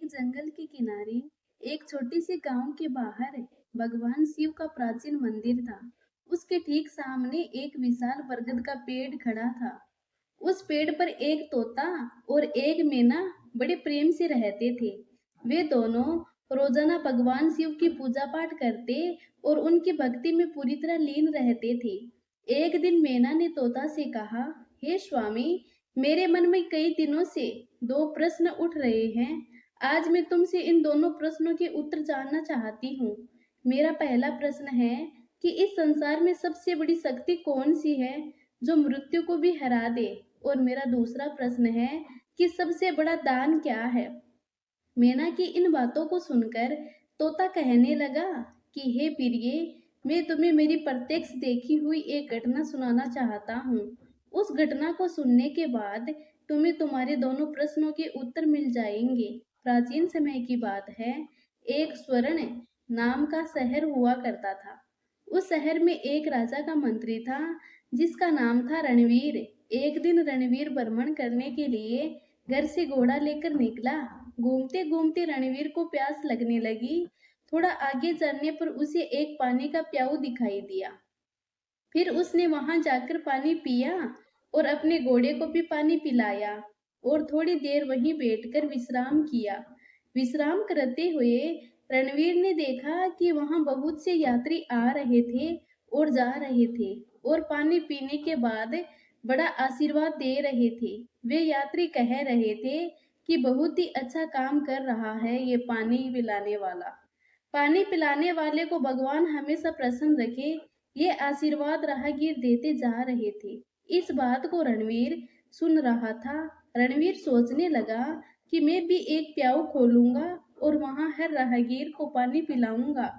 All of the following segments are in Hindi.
जंगल के किनारे एक छोटी सी गांव के बाहर भगवान शिव का प्राचीन मंदिर था। उसके ठीक सामने एक विशाल बरगद का पेड़ खड़ा था। उस पेड़ पर एक तोता और एक मैना बड़े प्रेम से रहते थे। वे दोनों रोजाना भगवान शिव की पूजा पाठ करते और उनकी भक्ति में पूरी तरह लीन रहते थे। एक दिन मैना ने तोता से कहा, हे स्वामी, मेरे मन में कई दिनों से दो प्रश्न उठ रहे हैं। आज मैं तुमसे इन दोनों प्रश्नों के उत्तर जानना चाहती हूँ। मेरा पहला प्रश्न है कि इस संसार में सबसे बड़ी शक्ति कौन सी है जो मृत्यु को भी हरा दे, और मेरा दूसरा प्रश्न है कि सबसे बड़ा दान क्या है। मैना की इन बातों को सुनकर तोता कहने लगा कि हे प्रिय, मैं तुम्हें मेरी प्रत्यक्ष देखी हुई एक घटना सुनाना चाहता हूँ। उस घटना को सुनने के बाद तुम्हें तुम्हारे दोनों प्रश्नों के उत्तर मिल जाएंगे। प्राचीन समय की बात है। एक स्वर्ण नाम का शहर हुआ करता था। उस शहर में एक राजा का मंत्री था जिसका नाम था रणवीर। एक दिन रणवीर भ्रमण करने के लिए घर से घोड़ा लेकर निकला। घूमते घूमते रणवीर को प्यास लगने लगी। थोड़ा आगे चलने पर उसे एक पानी का प्याऊ दिखाई दिया। फिर उसने वहां जाकर पानी पिया और अपने घोड़े को भी पानी पिलाया और थोड़ी देर वहीं बैठकर विश्राम किया। विश्राम करते हुए रणवीर ने देखा कि वहां बहुत से यात्री आ रहे थे और जा रहे थे और पानी पीने के बाद बड़ा आशीर्वाद दे रहे थे। वे यात्री कह रहे थे कि बहुत ही अच्छा काम कर रहा है ये पानी पिलाने वाला। पानी पिलाने वाले को भगवान हमेशा प्रसन्न रखे, ये आशीर्वाद राहगीर देते जा रहे थे। इस बात को रणवीर सुन रहा था। रणवीर सोचने लगा कि मैं भी एक प्याऊ खोलूंगा और वहां हर राहगीर को पानी पिलाऊंगा।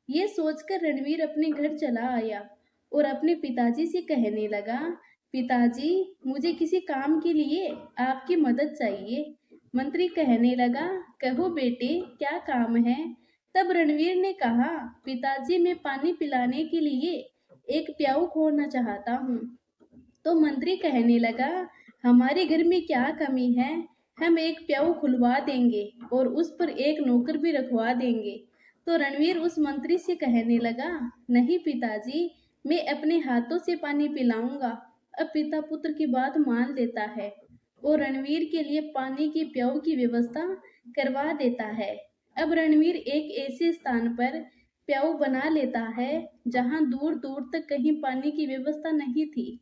ये सोचकर रणवीर अपने घर चला आया और अपने पिताजी से कहने लगा, पिताजी, मुझे किसी काम के लिए आपकी मदद चाहिए। मंत्री कहने लगा, कहो बेटे, क्या काम है। तब रणवीर ने कहा, पिताजी, मैं पानी पिलाने के लिए एक प्याऊ खोलना चाहता हूँ। तो मंत्री कहने लगा, हमारे घर में क्या कमी है, हम एक प्याऊ खुलवा देंगे और उस पर एक नौकर भी रखवा देंगे। तो रणवीर उस मंत्री से कहने लगा, नहीं पिताजी, मैं अपने हाथों से पानी पिलाऊंगा। अब पिता पुत्र की बात मान लेता है और रणवीर के लिए पानी की प्याऊ की व्यवस्था करवा देता है। अब रणवीर एक ऐसे स्थान पर प्याऊ बना लेता है जहां दूर दूर तक कहीं पानी की व्यवस्था नहीं थी।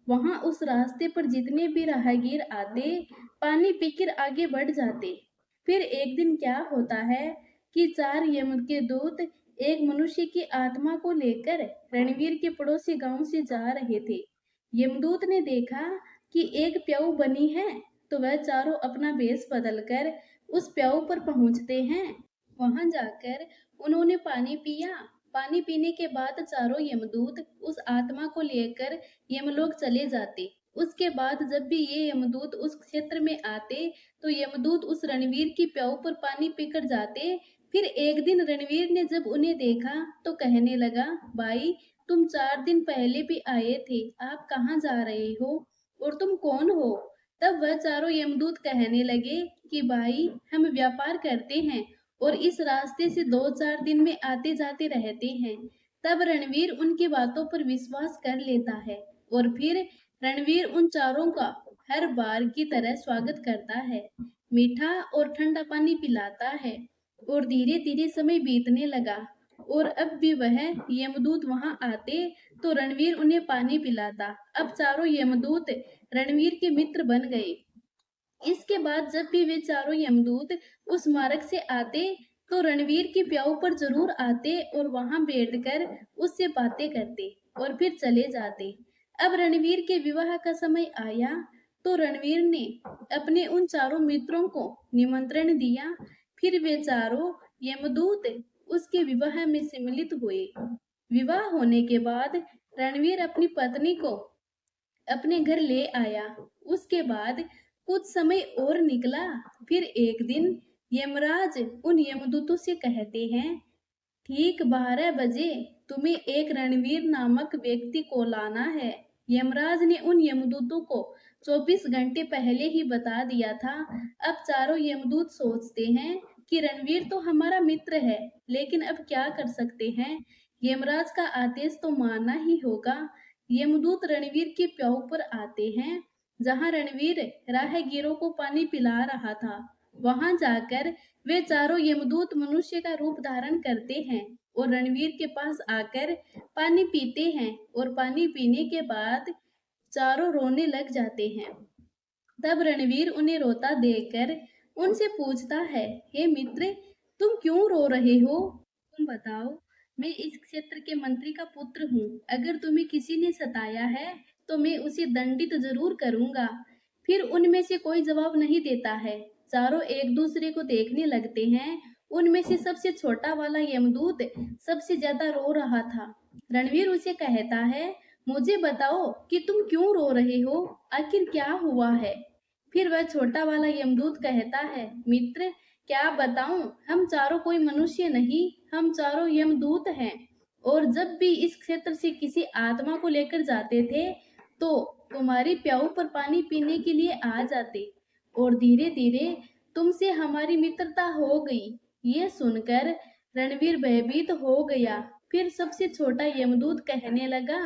वहां उस रास्ते पर जितने भी राहगीर आते, पानी पीकर आगे बढ़ जाते। फिर एक दिन क्या होता है कि चार यम के दूत एक मनुष्य की आत्मा को लेकर रणवीर के पड़ोसी गांव से जा रहे थे। यमदूत ने देखा कि एक प्याऊ बनी है तो वह चारों अपना वेश बदलकर उस प्याऊ पर पहुंचते हैं। वहां जाकर उन्होंने पानी पिया। पानी पीने के बाद चारों यमदूत उस आत्मा को लेकर यमलोक चले जाते। उसके बाद जब भी ये यमदूत उस क्षेत्र में आते तो यमदूत उस रणवीर की प्याऊ पर पानी पीकर जाते। फिर एक दिन रणवीर ने जब उन्हें देखा तो कहने लगा, भाई, तुम 4 दिन पहले भी आए थे, आप कहाँ जा रहे हो और तुम कौन हो। तब वह चारों यमदूत कहने लगे कि भाई, हम व्यापार करते हैं और इस रास्ते से 2-4 दिन में आते जाते रहते हैं। तब रणवीर उनकी बातों पर विश्वास कर लेता है और फिर रणवीर उन चारों का हर बार की तरह स्वागत करता है, मीठा और ठंडा पानी पिलाता है। और धीरे धीरे समय बीतने लगा और अब भी वह यमदूत वहां आते तो रणवीर उन्हें पानी पिलाता। अब चारों यमदूत रणवीर के मित्र बन गए। इसके बाद जब भी वे चारों यमदूत उस मार्ग से आते तो रणवीर की प्याऊ पर जरूर आते और वहां बैठकर उससे बातें करते और फिर चले जाते। अब रणवीर के विवाह का समय आया तो रणवीर ने अपने उन चारों मित्रों को निमंत्रण दिया। फिर वे चारों यमदूत उसके विवाह में सम्मिलित हुए। विवाह होने के बाद रणवीर अपनी पत्नी को अपने घर ले आया। उसके बाद कुछ समय और निकला। फिर एक दिन यमराज उन यमदूतों से कहते हैं, ठीक 12 बजे तुम्हें एक रणवीर नामक व्यक्ति को लाना है। यमराज ने उन यमदूतों को 24 घंटे पहले ही बता दिया था। अब चारों यमदूत सोचते हैं कि रणवीर तो हमारा मित्र है, लेकिन अब क्या कर सकते हैं? यमराज का आदेश तो मानना ही होगा। यमदूत रणवीर के प्याऊ पर आते हैं। जहां रणवीर राहगीरों को पानी पिला रहा था, वहां जाकर वे चारों यमदूत मनुष्य का रूप धारण करते हैं और रणवीर के पास आकर पानी पीते हैं और पानी पीने के बाद चारों रोने लग जाते हैं। तब रणवीर उन्हें रोता देखकर उनसे पूछता है, हे मित्र, तुम क्यों रो रहे हो? तुम बताओ। मैं इस क्षेत्र के मंत्री का पुत्र हूँ। अगर तुम्हें किसी ने सताया है तो मैं उसे दंडित जरूर करूंगा। फिर उनमें से कोई जवाब नहीं देता है। चारों एक दूसरे को देखने लगते हैं। उनमें से सबसे छोटा वाला यमदूत सबसे ज्यादा रो रहा था। रणवीर उसे कहता है, मुझे बताओ कि तुम क्यों रो रहे हो? आखिर क्या हुआ है? फिर वह छोटा वाला यमदूत कहता है, मित्र, क्या बताऊं, हम चारों कोई मनुष्य नहीं, हम चारों यमदूत हैं। और जब भी इस क्षेत्र से किसी आत्मा को लेकर जाते थे तो तुम्हारी प्याऊ पर पानी पीने के लिए आ जाते और धीरे धीरे तुमसे हमारी मित्रता हो गई। ये सुनकर रणवीर भयभीत हो गया। फिर सबसे छोटा यमदूत कहने लगा,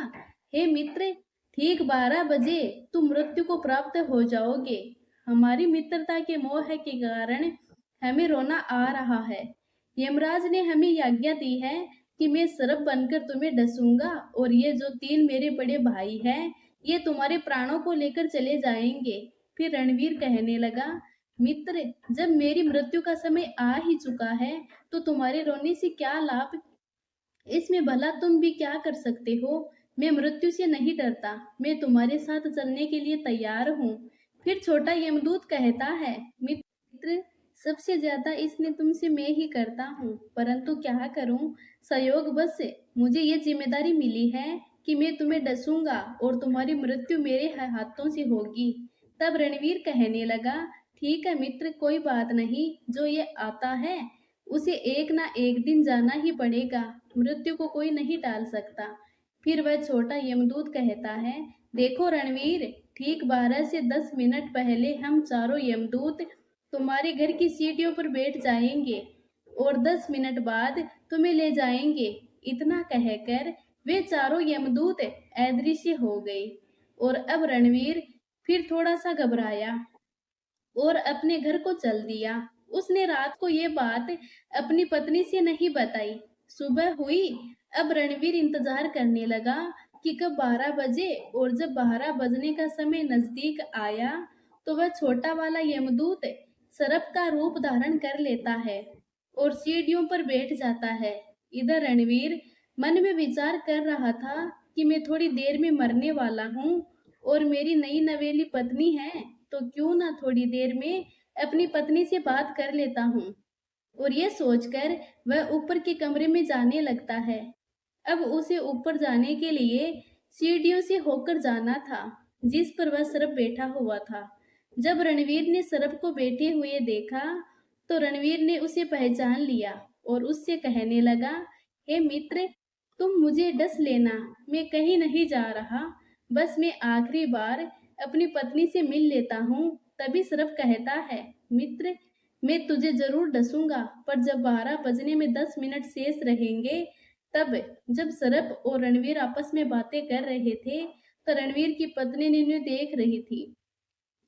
हे मित्र, ठीक 12 बजे तुम मृत्यु को प्राप्त हो जाओगे। हमारी मित्रता के मोह के कारण हमें रोना आ रहा है। यमराज ने हमें आज्ञा दी है कि मैं सर्प बनकर तुम्हें डसूंगा और ये जो 3 मेरे बड़े भाई हैं, ये तुम्हारे प्राणों को लेकर चले जाएंगे। फिर रणवीर कहने लगा, मित्र, जब मेरी मृत्यु का समय आ ही चुका है तो तुम्हारे रोने से क्या लाभ? इसमें भला तुम भी क्या कर सकते हो? मैं मृत्यु से नहीं डरता। मैं तुम्हारे साथ चलने के लिए तैयार हूँ। फिर छोटा यमदूत कहता है, मित्र, सबसे ज्यादा इसने तुमसे मैं ही करता हूँ, परंतु क्या करूँ, संयोग बस से मुझे ये जिम्मेदारी मिली है कि मैं तुम्हें डसूंगा और तुम्हारी मृत्यु मेरे हाथों से होगी। तब रणवीर कहने लगा, ठीक है मित्र, कोई बात नहीं, जो ये आता है उसे एक ना एक दिन जाना ही पड़ेगा। मृत्यु को कोई नहीं टाल सकता। फिर वह छोटा यमदूत कहता है, देखो रणवीर, ठीक 12 से 10 मिनट पहले हम चारों यमदूत तुम्हारे घर की सीढ़ियों पर बैठ जाएंगे और 10 मिनट बाद तुम्हें ले जाएंगे। इतना कहकर वे चारों यमदूत अदृश्य हो गए। और अब रणवीर फिर थोड़ा सा घबराया और अपने घर को चल दिया। उसने रात को ये बात अपनी पत्नी से नहीं बताई। सुबह हुई। अब रणवीर इंतजार करने लगा कि कब 12 बजे, और जब 12 बजने का समय नजदीक आया तो वह छोटा वाला यमदूत सर्प का रूप धारण कर लेता है और सीढ़ियों पर बैठ जाता है। इधर रणवीर मन में विचार कर रहा था कि मैं थोड़ी देर में मरने वाला हूँ और मेरी नई नवेली पत्नी है, तो क्यों ना थोड़ी देर में अपनी पत्नी से बात कर लेता हूँ। और ये सोचकर वह ऊपर के कमरे में जाने लगता है। अब उसे ऊपर जाने के लिए सीढ़ियों से होकर जाना था, जिस पर वह सर्प बैठा हुआ था। जब रणवीर ने सर्प को बैठे हुए देखा तो रणवीर ने उसे पहचान लिया और उससे कहने लगा, हे मित्र, तुम मुझे डस लेना, मैं कहीं नहीं जा रहा, बस मैं आखिरी बार अपनी पत्नी से मिल लेता हूँ। तभी सर्प कहता है, मित्र, मैं तुझे जरूर डसूंगा, पर जब 12 बजने में 10 मिनट शेष रहेंगे तब। जब सर्प और रणवीर आपस में बातें कर रहे थे तो रणवीर की पत्नी ने उन्हें देख रही थी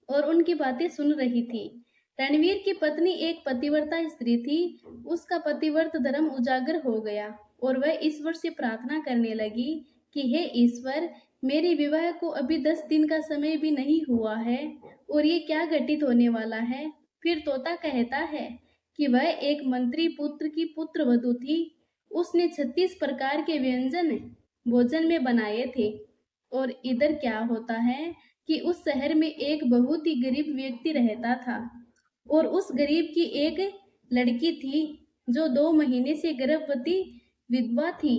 और उनकी बातें सुन रही थी। रणवीर की पत्नी एक पतिव्रता स्त्री थी। उसका पतिव्रत धर्म उजागर हो गया और वह ईश्वर से प्रार्थना करने लगी कि हे ईश्वर, मेरे विवाह को अभी 10 दिन का समय भी नहीं हुआ है और ये क्या घटित होने वाला है। फिर तोता कहता है कि वह एक मंत्री पुत्र की पुत्र वधू थी। उसने 36 प्रकार के व्यंजन भोजन में बनाए थे। और इधर क्या होता है कि उस शहर में एक बहुत ही गरीब व्यक्ति रहता था और उस गरीब की एक लड़की थी जो 2 महीने से गर्भवती विधवा थी।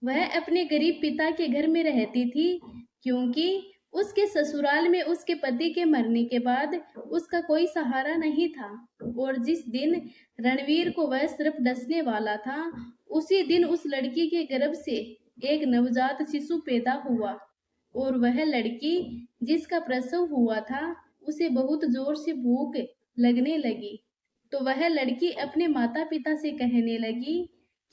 वह अपने गरीब पिता के घर में रहती थी क्योंकि उसके ससुराल में उसके पति के मरने के बाद उसका कोई सहारा नहीं था। और जिस दिन रणवीर को वह सर्प डसने वाला था, उसी दिन उस लड़की के गर्भ से एक नवजात शिशु पैदा हुआ और वह लड़की जिसका प्रसव हुआ था उसे बहुत जोर से भूख लगने लगी। तो वह लड़की अपने माता पिता से कहने लगी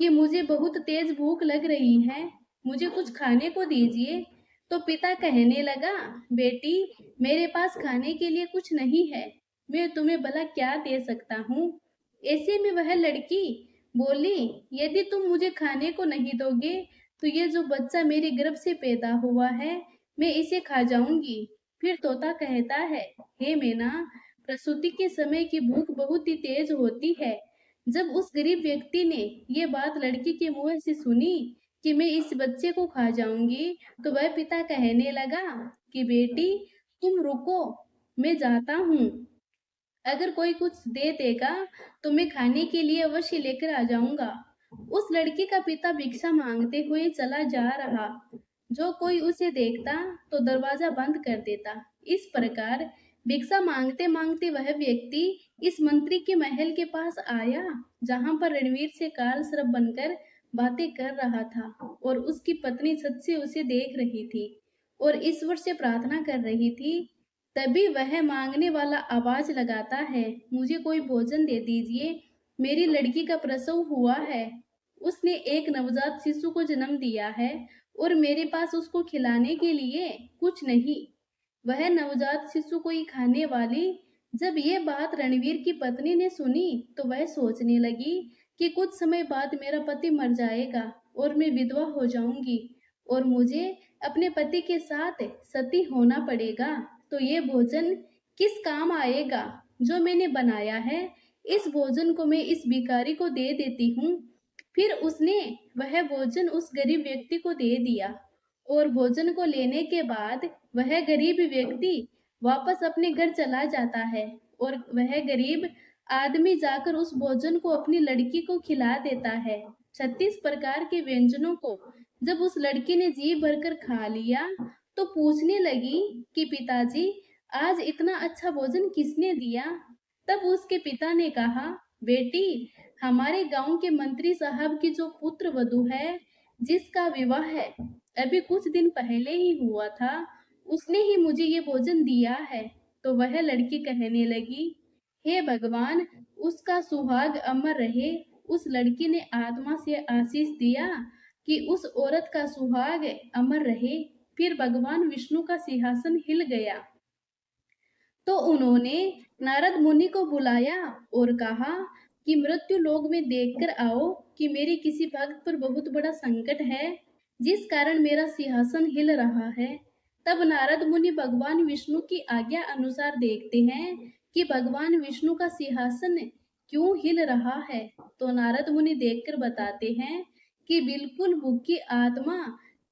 कि मुझे बहुत तेज भूख लग रही है, मुझे कुछ खाने को दीजिए। तो पिता कहने लगा, बेटी, मेरे पास खाने के लिए कुछ नहीं है, मैं तुम्हें भला क्या दे सकता हूँ। ऐसे में वह लड़की बोली, यदि तुम मुझे खाने को नहीं दोगे तो ये जो बच्चा मेरे गर्भ से पैदा हुआ है, मैं इसे खा जाऊंगी। फिर तोता कहता है, हे मैना, प्रसूति के समय की भूख बहुत ही तेज होती है। जब उस गरीब व्यक्ति ने ये बात लड़की के मुंह से सुनी कि मैं इस बच्चे को खा जाऊंगी, तो वह पिता कहने लगा कि बेटी, तुम रुको, मैं जाता हूँ। अगर कोई कुछ दे देगा तो मैं खाने के लिए अवश्य लेकर आ जाऊंगा। उस लड़की का पिता भिक्षा मांगते हुए चला जा रहा। जो कोई उसे देखता तो दरवाजा बंद कर देता। इस प्रकार भिक्षा मांगते मांगते वह व्यक्ति इस मंत्री के महल के पास आया, जहां पर रणवीर से काल सर्प बनकर बातें कर रहा था और उसकी पत्नी छत से उसे देख रही थी और ईश्वर से प्रार्थना कर रही थी। तभी वह मांगने वाला आवाज लगाता है, मुझे कोई भोजन दे दीजिए, मेरी लड़की का प्रसव हुआ है, उसने एक नवजात शिशु को जन्म दिया है और मेरे पास उसको खिलाने के लिए कुछ नहीं। वह नवजात शिशु को ही खाने वाली। जब ये बात रणवीर की पत्नी ने सुनी तो वह सोचने लगी कि कुछ समय बाद मेरा पति मर जाएगा और मैं विधवा हो जाऊंगी और मुझे अपने पति के साथ सती होना पड़ेगा। तो ये भोजन किस काम आएगा जो मैंने बनाया है, इस भोजन को मैं इस भिखारी को दे देती हूँ। फिर उसने वह भोजन उस गरीब व्यक्ति को दे दिया और भोजन को लेने के बाद वह गरीब व्यक्ति वापस अपने घर चला जाता है और वह गरीब आदमी जाकर उस भोजन को अपनी लड़की को खिला देता है। 36 प्रकार के व्यंजनों को जब उस लड़की ने जी भरकर खा लिया तो पूछने लगी कि पिताजी, आज इतना अच्छा भोजन किसने दिया। तब उसके पिता ने कहा, बेटी, हमारे गांव के मंत्री साहब की जो पुत्र वधू है, जिसका विवाह है अभी कुछ दिन पहले ही हुआ था, उसने ही मुझे ये भोजन दिया है। तो वह लड़की कहने लगी, हे भगवान, उसका सुहाग अमर रहे। उस लड़की ने आत्मा से आशीष दिया कि उस औरत का सुहाग अमर रहे। फिर भगवान विष्णु का सिंहासन हिल गया तो उन्होंने नारद मुनि को बुलाया और कहा कि मृत्यु लोक में देखकर आओ कि मेरे किसी भक्त पर बहुत बड़ा संकट है, जिस कारण मेरा सिंहासन हिल रहा है। तब नारद मुनि भगवान विष्णु की आज्ञा अनुसार देखते हैं कि भगवान विष्णु का सिंहासन क्यों हिल रहा है। तो नारद मुनि देखकर बताते हैं कि बिल्कुल भूखी आत्मा,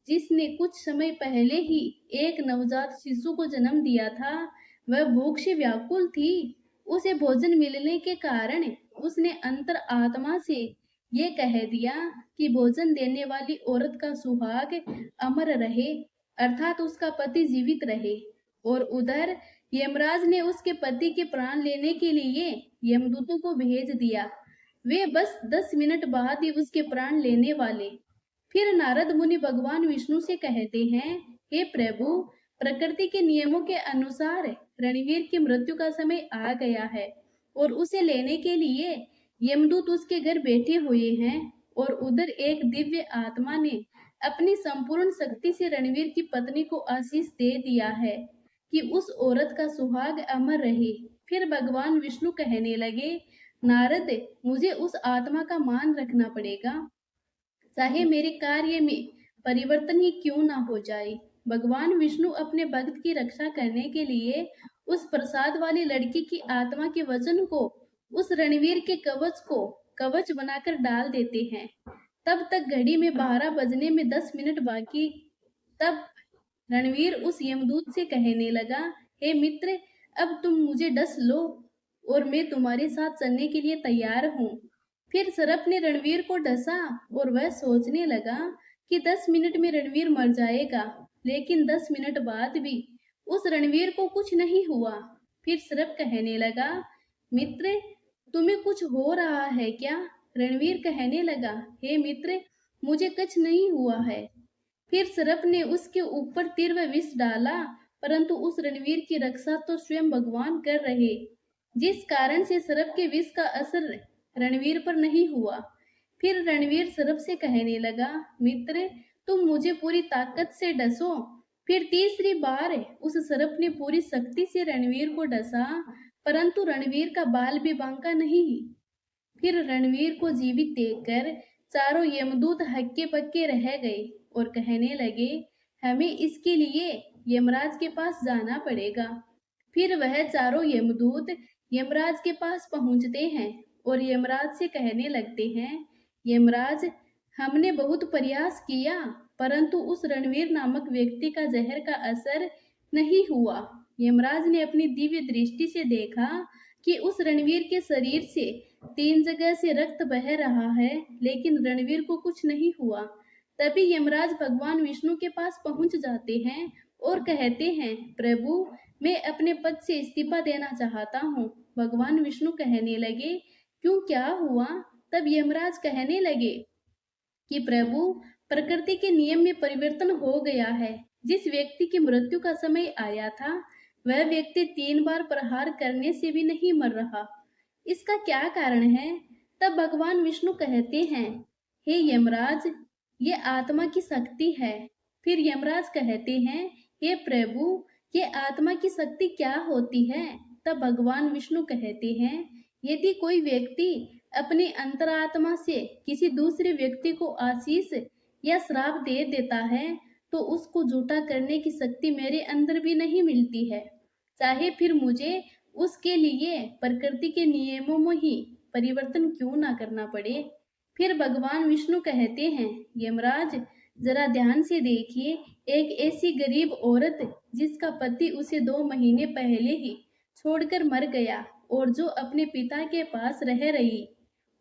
जिसने कुछ समय पहले ही एक नवजात शिशु को जन्म दिया था, वह भूख से व्याकुल थी। उसे भोजन मिलने के कारण उसने अंतर आत्मा से ये कह दिया कि भोजन देने वाली औरत का सुहाग अमर रहे, अर्थात उसका पति जीवित रहे। और उधर यमराज ने उसके पति के प्राण लेने के लिए यमदूतों को भेज दिया। वे बस 10 मिनट बाद ही उसके प्राण लेने वाले। फिर नारद मुनि भगवान विष्णु से कहते हैं, हे प्रभु, प्रकृति के नियमों के अनुसार रणवीर की मृत्यु का समय आ गया है और उसे लेने के लिए यमदूत उसके घर बैठे हुए हैं। और उधर एक दिव्य आत्मा ने अपनी संपूर्ण शक्ति से रणवीर की पत्नी को आशीष दे दिया है कि उस औरत का सुहाग अमर रहे। फिर भगवान विष्णु कहने लगे, नारद, मुझे उस आत्मा का मान रखना पड़ेगा, चाहे मेरे कार्य में परिवर्तन ही क्यों ना हो जाए। भगवान विष्णु अपने भक्त की रक्षा करने के लिए उस प्रसाद वाली लड़की की आत्मा के वचन को उस रणवीर के कवच को कवच बनाकर डाल देते हैं। तब तक घड़ी में 12 बजने में 10 मिनट बाकी। तब रणवीर उस यमदूत से कहने लगा, हे मित्र, अब तुम मुझे डस लो और मैं तुम्हारे साथ चलने के लिए तैयार हूँ। फिर सरप ने रणवीर को डसा और वह सोचने लगा कि 10 मिनट में रणवीर मर जाएगा, लेकिन 10 मिनट बाद भी उस रणवीर को कुछ नहीं हुआ। फिर सरप कहने लगा, मित्र, तुम्हें कुछ हो रहा है क्या। रणवीर कहने लगा, हे मित्र, मुझे कुछ नहीं हुआ है। फिर सरप ने उसके ऊपर तीव्र विष डाला, परंतु उस रणवीर की रक्षा तो स्वयं भगवान कर रहे। जिस कारण से सर्प के विष का असर रणवीर पर नहीं हुआ। फिर रणवीर सर्प से कहने लगा, मित्र, तुम मुझे पूरी ताकत से डसो। फिर तीसरी बार उस सर्प ने पूरी शक्ति से रणवीर को डसा, परंतु रणवीर का बाल भी बांका नहीं। फिर रणवीर को जीवित देखकर चारों यमदूत हक्के बक्के रह गए और कहने लगे, हमें इसके लिए यमराज के पास जाना पड़ेगा। फिर वह चारों यमदूत यमराज के पास पहुंचते हैं और यमराज से कहने लगते हैं, यमराज, हमने बहुत प्रयास किया, परंतु उस रणवीर नामक व्यक्ति का जहर का असर नहीं हुआ। यमराज ने अपनी दिव्य दृष्टि से देखा कि उस रणवीर के शरीर से 3 जगह से रक्त बह रहा है, लेकिन रणवीर को कुछ नहीं हुआ। तभी यमराज भगवान विष्णु के पास पहुंच जाते हैं और कहते हैं, प्रभु, मैं अपने पद से इस्तीफा देना चाहता हूँ। भगवान विष्णु कहने लगे, क्यों, क्या हुआ? तब यमराज कहने लगे कि प्रभु, प्रकृति के नियम में परिवर्तन हो गया है। जिस व्यक्ति की मृत्यु का समय आया था, वह व्यक्ति 3 बार प्रहार करने से भी नहीं मर रहा। इसका क्या कारण है? तब भगवान विष्णु कहते हैं, हे यमराज, ये आत्मा की शक्ति है। फिर यमराज कहते हैं, हे प्रभु, ये आत्मा की शक्ति क्या होती है? तब भगवान विष्णु कहते हैं, यदि कोई व्यक्ति अपनी अंतरात्मा से किसी दूसरे व्यक्ति को आशीष या श्राप दे देता है, तो उसको झूठा करने की शक्ति मेरे अंदर भी नहीं मिलती है, चाहे फिर मुझे उसके लिए प्रकृति के नियमों में ही परिवर्तन क्यों ना करना पड़े। फिर भगवान विष्णु कहते हैं, यमराज, जरा ध्यान से देखिए, एक ऐसी गरीब औरत जिसका पति उसे 2 महीने पहले ही छोड़कर मर गया और जो अपने पिता के पास रह रही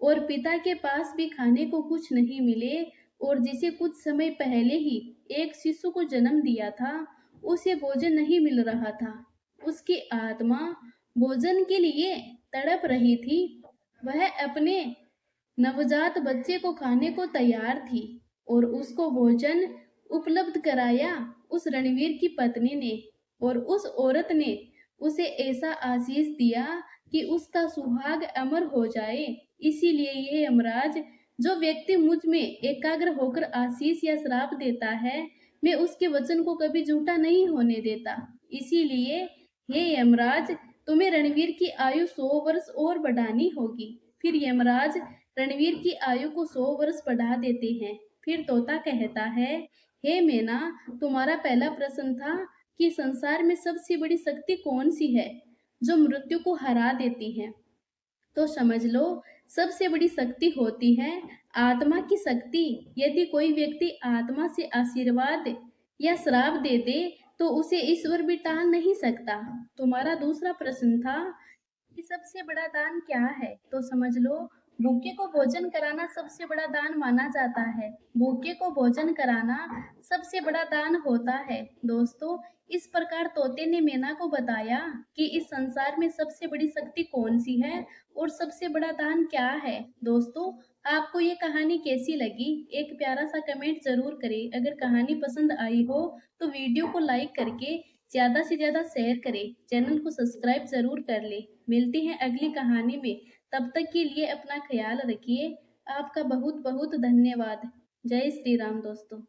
और पिता के पास भी खाने को कुछ नहीं मिले और जिसे कुछ समय पहले ही एक शिशु को जन्म दिया था, उसे भोजन नहीं मिल रहा था। उसकी आत्मा भोजन के लिए तड़प रही थी। वह अपने नवजात बच्चे को खाने को तैयार थी और उसको भोजन उपलब्ध कराया उस रणवीर की पत्नी ने, और उस औरत ने उसे ऐसा आशीष दिया कि उसका सुहाग अमर हो जाए। इसीलिए ये यमराज, जो व्यक्ति मुझ में एकाग्र होकर आशीष या श्राप देता है, मैं उसके वचन को कभी झूठा नहीं होने देता। इसीलिए हे यमराज, तुम्हें रणवीर की आयु 100 वर्ष और बढ़ानी होगी। फिर यमराज रणवीर की आयु को 100 वर्ष बढ़ा देते हैं। फिर तोता कहता है, हे मैना, तुम्हारा पहला प्रश्न था कि संसार में सबसे बड़ी शक्ति कौन सी है जो मृत्यु को हरा देती है। तो समझ लो, सबसे बड़ी शक्ति होती है आत्मा की शक्ति। यदि कोई व्यक्ति आत्मा से आशीर्वाद या श्राप दे दे तो उसे ईश्वर भी टाल नहीं सकता। तुम्हारा दूसरा प्रश्न था कि सबसे बड़ा दान क्या है, तो समझ लो, भूखे को भोजन कराना सबसे बड़ा दान माना जाता है। भूखे को भोजन कराना सबसे बड़ा दान होता है। दोस्तों, इस प्रकार तोते ने मैना को बताया कि इस संसार में सबसे बड़ी शक्ति कौन सी है और सबसे बड़ा दान क्या है। दोस्तों, आपको ये कहानी कैसी लगी? एक प्यारा सा कमेंट जरूर करें। अगर कहानी पसंद आई हो तो वीडियो को लाइक करके ज़्यादा से ज़्यादा शेयर करें। चैनल को सब्सक्राइब जरूर कर लें। मिलते हैं अगली कहानी में। तब तक के लिए अपना ख्याल रखिए। आपका बहुत बहुत धन्यवाद। जय श्री राम दोस्तों।